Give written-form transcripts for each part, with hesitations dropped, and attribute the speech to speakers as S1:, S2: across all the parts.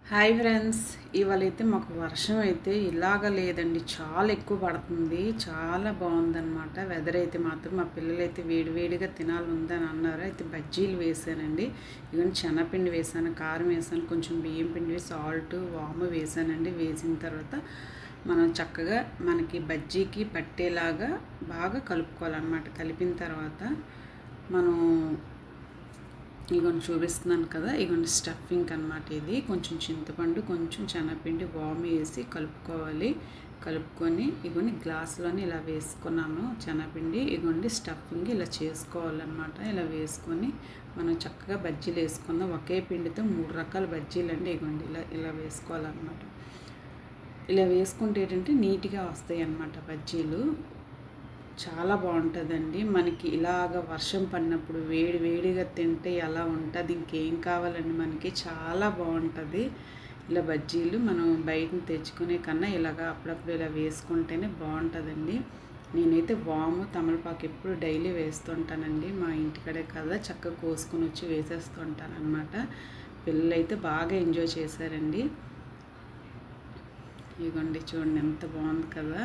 S1: Hi friends, ఇవాళైతే మాకు వర్షం అయితే ఇలాగ లేదండి, చాలా ఎక్కువ పడుతుంది. చాలా బాగుందన్నమాట వెదర్ అయితే. మాత్రం మా పిల్లలైతే వేడివేడిగా తినాలి ఉందని అన్నారు. అయితే బజ్జీలు వేసానండి. ఇవన్నీ శనగపిండి వేసాను, కారం వేసాను, కొంచెం బియ్యం పిండి, సాల్ట్, వాము వేసానండి. వేసిన తర్వాత మనం చక్కగా మనకి బజ్జీకి పట్టేలాగా బాగా కలుపుకోవాలన్నమాట. కలిపిన తర్వాత మనం ఇగోండి చూపిస్తున్నాను కదా, ఇగోండి స్టఫింగ్ అనమాట. ఇది కొంచెం చింతపండు, కొంచెం శనగపిండి, వాము వేసి కలుపుకోవాలి. కలుపుకొని ఇగోండి గ్లాసులోని ఇలా వేసుకున్నాను శనగపిండి. ఇగోండి స్టఫింగ్ ఇలా చేసుకోవాలన్నమాట. ఇలా వేసుకొని మనం చక్కగా బజ్జీలు వేసుకుందాం. ఒకే పిండితో 3 రకాల బజ్జీలు అండి. ఇగోండి ఇలా ఇలా వేసుకోవాలన్నమాట. ఇలా వేసుకుంటే ఏంటంటే నీట్గా వస్తాయి అన్నమాట బజ్జీలు. చాలా బాగుంటుందండి. మనకి ఇలాగ వర్షం పడినప్పుడు వేడి వేడిగా తింటే ఎలా ఉంటుంది, ఇంకేం కావాలండి మనకి. చాలా బాగుంటుంది. ఇలా బజ్జీలు మనం బయటని తెచ్చుకునే కన్నా ఇలాగ అప్పుడప్పుడు ఇలా వేసుకుంటేనే బాగుంటుందండి. నేనైతే వాము, తమలపాకు ఎప్పుడు డైలీ వేస్తుంటానండి. మా ఇంటికడే కదా, చక్కగా కోసుకొని వచ్చి వేసేస్తుంటాను అనమాట. పిల్లలు అయితే బాగా ఎంజాయ్ చేశారండి. ఇదిగోండి చూడండి ఎంత బాగుంది కదా.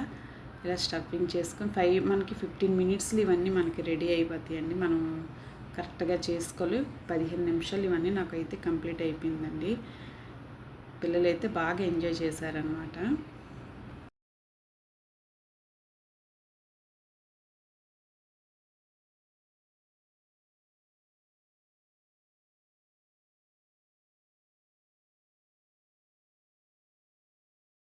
S1: ఇలా స్టఫింగ్ చేసుకొని మనకి 15 మినిట్స్లో ఇవన్నీ మనకి రెడీ అయిపోతాయండి. మనం కరెక్ట్గా చేసుకోవాలి. 15 నిమిషాలు ఇవన్నీ నాకైతే కంప్లీట్ అయిపోయిందండి. పిల్లలైతే బాగా ఎంజాయ్ చేశారనమాట.